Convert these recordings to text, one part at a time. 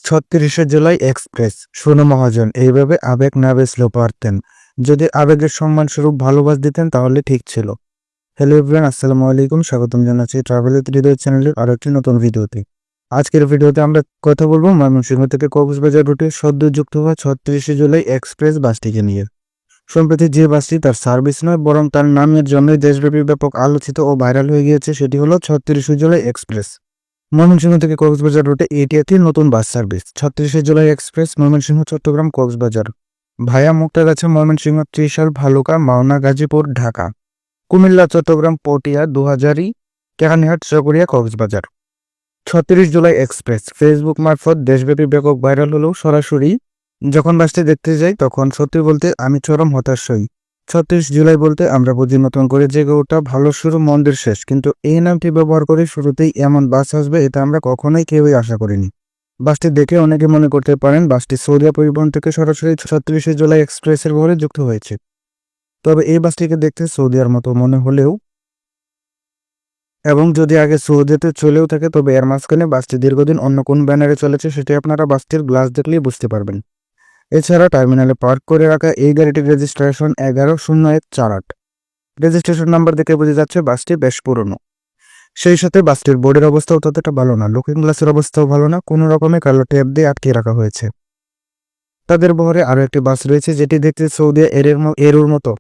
৩৬শে July express. শোনো মহাজন, এইভাবে আবেগ না বেচলেও পারতেন। যদি আবেগের সম্মানস্বরূপ ভালোবাস দিতেন তাহলে ঠিক ছিল। হ্যালো এভরিওয়ান, আসসালামু আলাইকুম। স্বাগতম জানাচ্ছি ট্রাভেল উইথ হৃদয় চ্যানেলের আরো একটি নতুন ভিডিওতে। আজকের ভিডিওতে আমরা কথা বলবো ময়মনসিংহ থেকে কক্সবাজার রুটে সদ্য যুক্ত হওয়া ৩৬শে জুলাই এক্সপ্রেস বাসটিকে নিয়ে। সম্প্রতি যে বাসটি তার সার্ভিস নয় বরং তার নামের জন্যই দেশব্যাপী ব্যাপক আলোচিত ও ভাইরাল হয়ে গিয়েছে, সেটি হলো ৩৬শে জুলাই এক্সপ্রেস। ময়মনসিংহ থেকে কক্সবাজার রুটে এটি একটি নতুন bus service. ৩৬শে July express Mymensingh, Chittagong, Cox's Bazar ভায়া মুক্তাগাছা, ময়মনসিংহ, ত্রিশাল, ভালুকা, মাওনা, গাজীপুর, ঢাকা, কুমিল্লা, চট্টগ্রাম, পটিয়া, দুহাজারি, কেরানীহাট, চকরিয়া, কক্সবাজার। ৩৬ জুলাই এক্সপ্রেস ফেসবুক মারফত দেশব্যাপী ব্যাপক ভাইরাল হলেও সরাসরি যখন বাসটি দেখতে যাই তখন সত্যি বলতে আমি চরম হতাশ হই। ৩৬ জুলাই বলতে আমরা বুঝি নতুন করে জেগে ওঠা, ভালো শুরু মন্দের শেষ, কিন্তু এই নামটি ব্যবহার করে শুরুতেই এমন বাস আসবে এটা আমরা কখনোই কেউই আশা করিনি। বাসটি দেখে অনেকে মনে করতে পারেন বাসটি সৌদিয়া পরিবহন থেকে সরাসরি ৩৬শে জুলাই এক্সপ্রেসের ভরে যুক্ত হয়েছে। তবে এই বাসটিকে দেখতে সৌদিয়ার মতো মনে হলেও এবং যদি আগে সৌদিতে চলেও থাকে তবে এর মাঝখানে বাসটি দীর্ঘদিন অন্য কোন ব্যানারে চলেছে সেটি আপনারা বাসটির গ্লাস দেখলেই বুঝতে পারবেন। এছাড়া টার্মিনালে পার্ক করে রাখা এই গাড়িটির রেজিস্ট্রেশন 110148। রেজিস্ট্রেশন নাম্বার দেখে বোঝা যাচ্ছে বাসটি বেশ পুরনো। সেই সাথে বাসটির বোর্ডের অবস্থাও ততটা ভালো না, লুকিং গ্লাসের অবস্থাও ভালো না, কোনো রকমে কালো টেপ দিয়ে আটকে রাখা হয়েছে। তাদের বহরে আরও একটি বাস রয়েছে যেটি দেখতে সৌদিয়া এরুর মতো।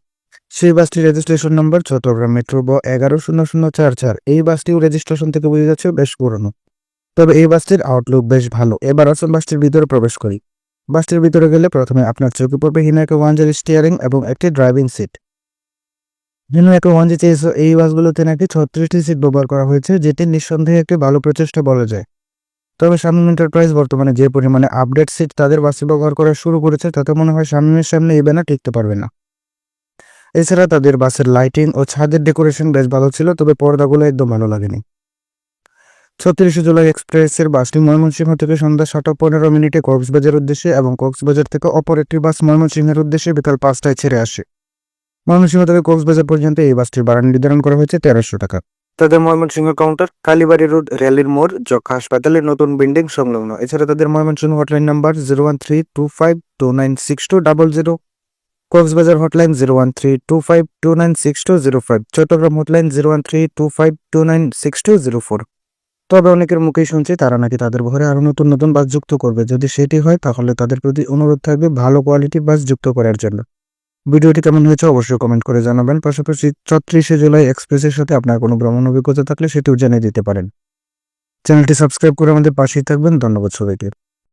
সেই বাসটির রেজিস্ট্রেশন নাম্বার চট্টগ্রাম মেট্রো ব 110044। এই বাসটিও রেজিস্ট্রেশন থেকে বোঝা যাচ্ছে বেশ পুরনো। তবে এই বাসটির আউটলুক বেশ ভালো। এবার আসুন বাসটির ভিতরে প্রবেশ করি। বাসটির ভিতরে গেলে প্রথমে আপনার চোখে পড়বে হিনোকা 1J স্টিয়ারিং এবং একটি ড্রাইভিং সিট। হিনোকা 1J এই বাসগুলোতে নাকি 36টি সিট ব্যবহার করা হয়েছে, যেটি নিঃসন্দেহে একটি ভালো প্রচেষ্টা বলা যায়। তবে শামীম এন্টারপ্রাইজ বর্তমানে যে পরিমাণে আপডেট সিট তাদের বাসে ব্যবহার করা শুরু করেছে তাতে মনে হয় শামীমের সামনে এই ব্যানার টিকতে পারবে না। এছাড়া তাদের বাসের লাইটিং ও ছাদের ডেকোরেশন বেশ ভালো ছিল, তবে পর্দাগুলো একদম ভালো লাগেনি। ৩৬শে জুলাই এক্সপ্রেসের বাসটি ময়মনসিংহ থেকে সন্ধ্যা ৭:১৫ কক্সবাজার উদ্দেশ্যে এবং কক্সবাজার থেকে অপর একটি বাস ময়মনসিংহের উদ্দেশ্যে বিকাল ৫টায় ছেড়ে আসে। ময়মনসিংহ থেকে কক্সবাজার পর্যন্ত এই বাসটির ভাড়া নির্ধারণ করা হয়েছে ১৩০০ টাকা। তাদের ময়মনসিংহ কাউন্টার কালীবাড়ি রোড, রেলের মোড়, যক্ষা হাসপাতালের নতুন বিল্ডিং সংলগ্ন। এছাড়া তাদের Mymensingh hotline number 01325296200, Cox's Bazar hotline 01325296205, Chittagong hotline 01325296204। তবে অনেকের মুখেই শুনছি তারা নাকি তাদের বহরে আরো নতুন নতুন বাস যুক্ত করবে। যদি সেটি হয় তাহলে তাদের প্রতি অনুরোধ থাকবে ভালো কোয়ালিটি বাস যুক্ত করার জন্য। ভিডিওটি কেমন হয়েছে অবশ্যই কমেন্ট করে জানাবেন। পাশাপাশি ৩৬শে জুলাই এক্সপ্রেসের সাথে আপনার কোনো ভ্রমণ অভিজ্ঞতা থাকলে সেটিও জানিয়ে দিতে পারেন। চ্যানেলটি সাবস্ক্রাইব করে আমাদের পাশেই থাকবেন। ধন্যবাদ সবাইকে।